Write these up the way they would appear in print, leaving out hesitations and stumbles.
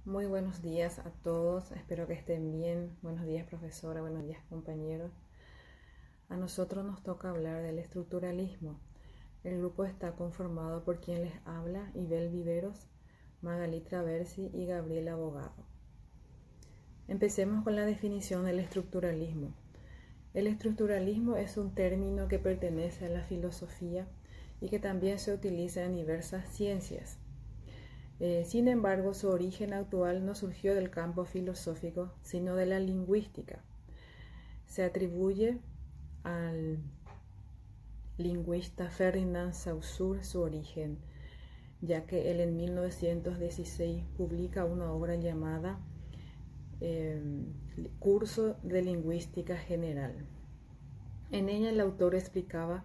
Muy buenos días a todos, espero que estén bien. Buenos días, profesora, buenos días, compañeros. A nosotros nos toca hablar del estructuralismo. El grupo está conformado por quien les habla: Ibel Viveros, Magalí Traversi y Gabriel Abogado. Empecemos con la definición del estructuralismo. El estructuralismo es un término que pertenece a la filosofía y que también se utiliza en diversas ciencias. Sin embargo, su origen actual no surgió del campo filosófico, sino de la lingüística. Se atribuye al lingüista Ferdinand Saussure su origen, ya que él en 1916 publica una obra llamada Curso de Lingüística General. En ella el autor explicaba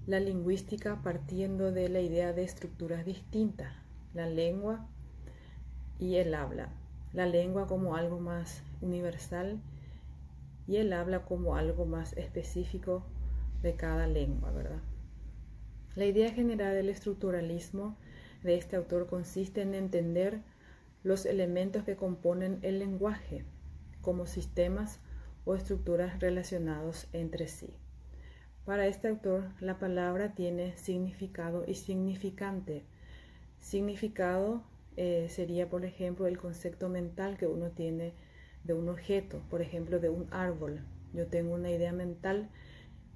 la lingüística partiendo de la idea de estructuras distintas: la lengua y el habla. La lengua como algo más universal y el habla como algo más específico de cada lengua, ¿verdad? La idea general del estructuralismo de este autor consiste en entender los elementos que componen el lenguaje como sistemas o estructuras relacionados entre sí. Para este autor, la palabra tiene significado y significante. Significado sería, por ejemplo, el concepto mental que uno tiene de un objeto, por ejemplo, de un árbol. Yo tengo una idea mental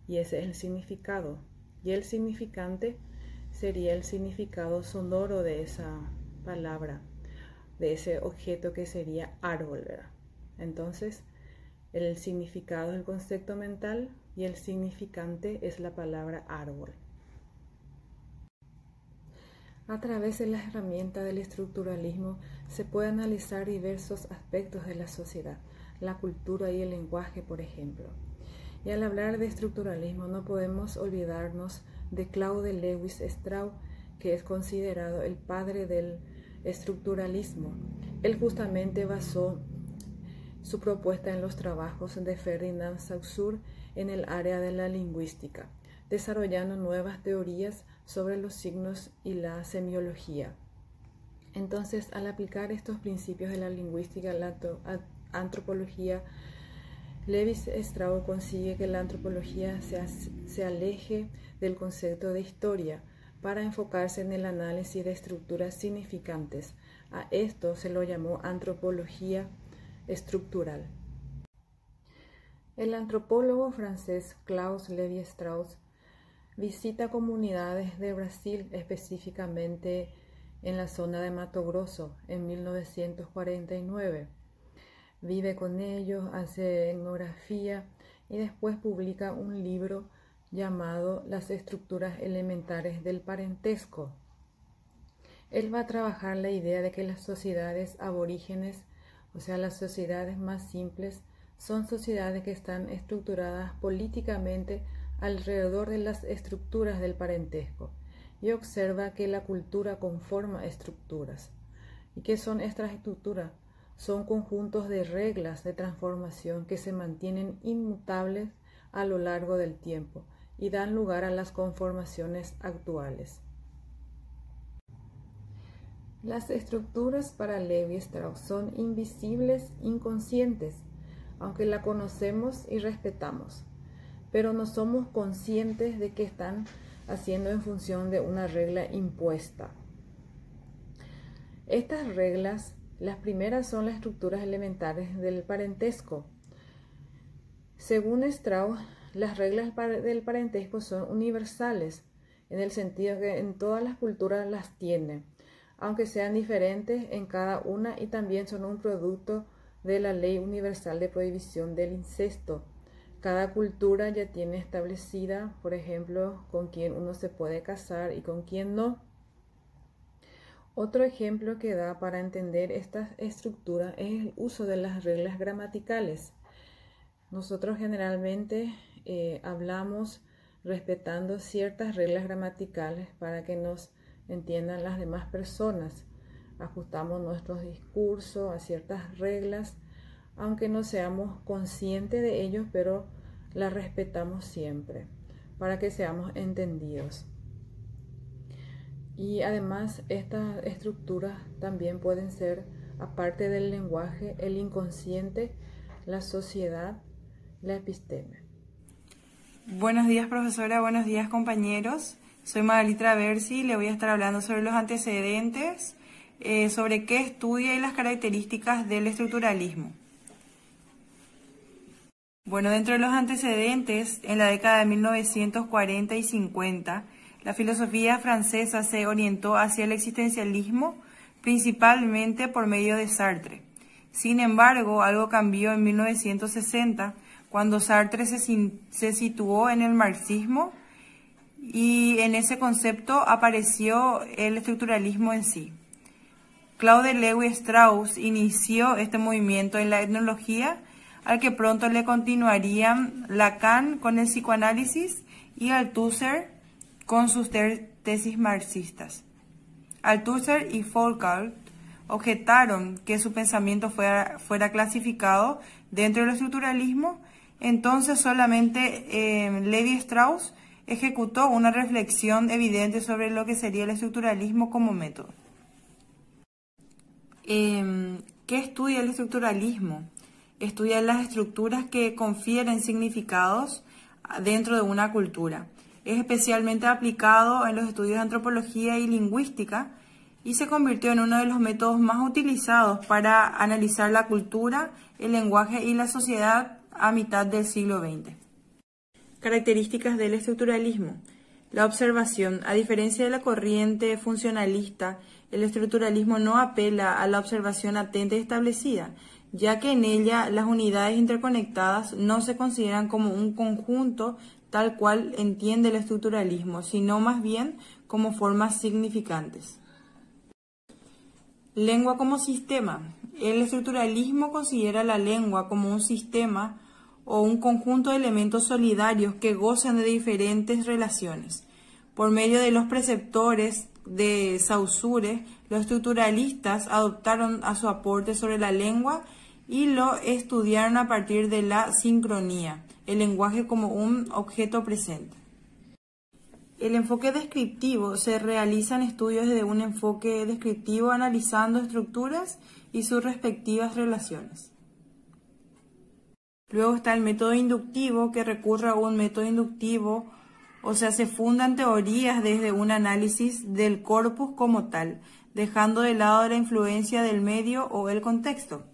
y ese es el significado. Y el significante sería el significado sonoro de esa palabra, de ese objeto que sería árbol, ¿verdad? Entonces, el significado es el concepto mental y el significante es la palabra árbol. A través de las herramientas del estructuralismo se puede analizar diversos aspectos de la sociedad, la cultura y el lenguaje, por ejemplo. Y al hablar de estructuralismo no podemos olvidarnos de Claude Lewis-Strauss, que es considerado el padre del estructuralismo. Él justamente basó su propuesta en los trabajos de Ferdinand Saussure en el área de la lingüística, desarrollando nuevas teorías sobre los signos y la semiología. Entonces, al aplicar estos principios de la lingüística a la antropología, Lewis-Strauss consigue que la antropología se aleje del concepto de historia para enfocarse en el análisis de estructuras significantes. A esto se lo llamó antropología estructural. El antropólogo francés Claude Lévi-Strauss visita comunidades de Brasil, específicamente en la zona de Mato Grosso, en 1949. Vive con ellos, hace etnografía y después publica un libro llamado Las estructuras elementares del parentesco. Él va a trabajar la idea de que las sociedades aborígenes, o sea, las sociedades más simples, son sociedades que están estructuradas políticamente alrededor de las estructuras del parentesco, y observa que la cultura conforma estructuras. ¿Y qué son estas estructuras? Son conjuntos de reglas de transformación que se mantienen inmutables a lo largo del tiempo y dan lugar a las conformaciones actuales. Las estructuras para Lévi-Strauss son invisibles, inconscientes, aunque la conocemos y respetamos, pero no somos conscientes de que están haciendo en función de una regla impuesta. Estas reglas, las primeras son las estructuras elementares del parentesco. Según Strauss, las reglas del parentesco son universales, en el sentido que en todas las culturas las tienen, aunque sean diferentes en cada una, y también son un producto de la ley universal de prohibición del incesto. Cada cultura ya tiene establecida, por ejemplo, con quién uno se puede casar y con quién no. Otro ejemplo que da para entender esta estructura es el uso de las reglas gramaticales. Nosotros generalmente hablamos respetando ciertas reglas gramaticales para que nos entiendan las demás personas. Ajustamos nuestros discursos a ciertas reglas, aunque no seamos conscientes de ellos, pero las respetamos siempre para que seamos entendidos. Y además estas estructuras también pueden ser aparte del lenguaje, el inconsciente, la sociedad, la episteme. Buenos días, profesora. Buenos días, compañeros. Soy Magali Traversi y le voy a estar hablando sobre los antecedentes, sobre qué estudia y las características del estructuralismo. Bueno, dentro de los antecedentes, en la década de 1940 y 50, la filosofía francesa se orientó hacia el existencialismo, principalmente por medio de Sartre. Sin embargo, algo cambió en 1960, cuando Sartre se situó en el marxismo y en ese concepto apareció el estructuralismo en sí. Claude Lévi-Strauss inició este movimiento en la etnología, al que pronto le continuarían Lacan con el psicoanálisis y Althusser con sus tesis marxistas. Althusser y Foucault objetaron que su pensamiento fuera clasificado dentro del estructuralismo, entonces solamente Lévi-Strauss ejecutó una reflexión evidente sobre lo que sería el estructuralismo como método. ¿Qué estudia el estructuralismo? Estudia las estructuras que confieren significados dentro de una cultura. Es especialmente aplicado en los estudios de antropología y lingüística y se convirtió en uno de los métodos más utilizados para analizar la cultura, el lenguaje y la sociedad a mitad del siglo XX. Características del estructuralismo. La observación. A diferencia de la corriente funcionalista, el estructuralismo no apela a la observación atenta y establecida, ya que en ella las unidades interconectadas no se consideran como un conjunto tal cual entiende el estructuralismo, sino más bien como formas significantes. Lengua como sistema. El estructuralismo considera la lengua como un sistema o un conjunto de elementos solidarios que gozan de diferentes relaciones. Por medio de los preceptores de Saussure, los estructuralistas adoptaron a su aporte sobre la lengua y lo estudiaron a partir de la sincronía, el lenguaje como un objeto presente. El enfoque descriptivo se realiza en estudios desde un enfoque descriptivo analizando estructuras y sus respectivas relaciones. Luego está el método inductivo, que recurre a un método inductivo, o sea, se fundan teorías desde un análisis del corpus como tal, dejando de lado la influencia del medio o el contexto.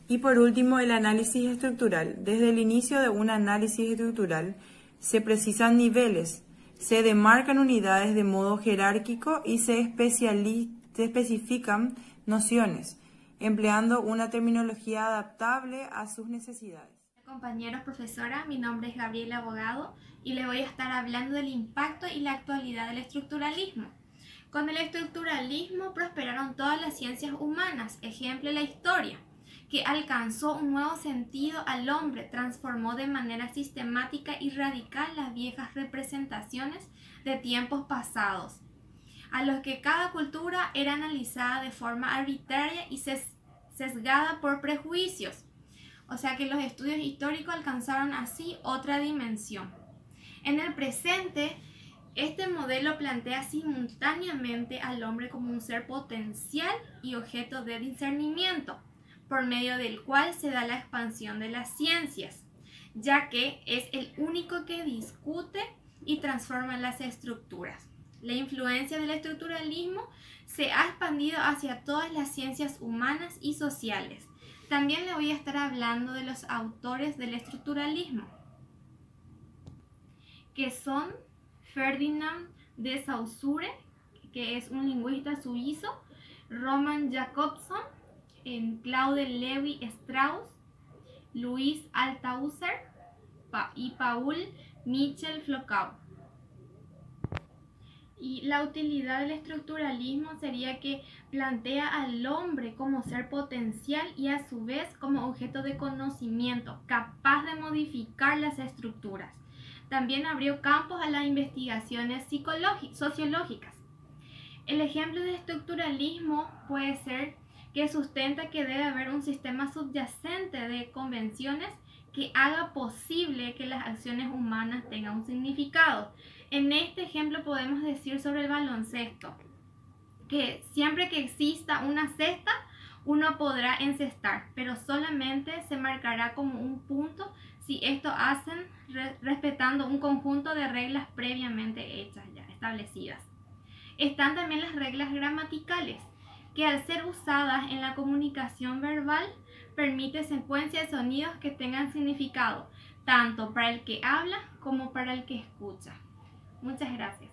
Y por último, el análisis estructural. Desde el inicio de un análisis estructural se precisan niveles, se demarcan unidades de modo jerárquico y se especifican nociones, empleando una terminología adaptable a sus necesidades. Compañeros, profesora, mi nombre es Gabriela Abogado y le voy a estar hablando del impacto y la actualidad del estructuralismo. Con el estructuralismo prosperaron todas las ciencias humanas, ejemplo la historia, que alcanzó un nuevo sentido al hombre, transformó de manera sistemática y radical las viejas representaciones de tiempos pasados, a los que cada cultura era analizada de forma arbitraria y sesgada por prejuicios. O sea que los estudios históricos alcanzaron así otra dimensión. En el presente, este modelo plantea simultáneamente al hombre como un ser potencial y objeto de discernimiento, por medio del cual se da la expansión de las ciencias, ya que es el único que discute y transforma las estructuras. La influencia del estructuralismo se ha expandido hacia todas las ciencias humanas y sociales. También le voy a estar hablando de los autores del estructuralismo, que son Ferdinand de Saussure, que es un lingüista suizo, Roman Jakobson, Claude Lévi-Strauss, Louis Althusser y Paul Michel-Foucault. Y la utilidad del estructuralismo sería que plantea al hombre como ser potencial y a su vez como objeto de conocimiento, capaz de modificar las estructuras. También abrió campos a las investigaciones sociológicas. El ejemplo de estructuralismo puede ser que sustenta que debe haber un sistema subyacente de convenciones que haga posible que las acciones humanas tengan un significado. En este ejemplo podemos decir sobre el baloncesto, que siempre que exista una cesta, uno podrá encestar, pero solamente se marcará como un punto si esto hacen respetando un conjunto de reglas previamente hechas ya establecidas. Están también las reglas gramaticales, que al ser usadas en la comunicación verbal, permite secuencia de sonidos que tengan significado, tanto para el que habla como para el que escucha. Muchas gracias.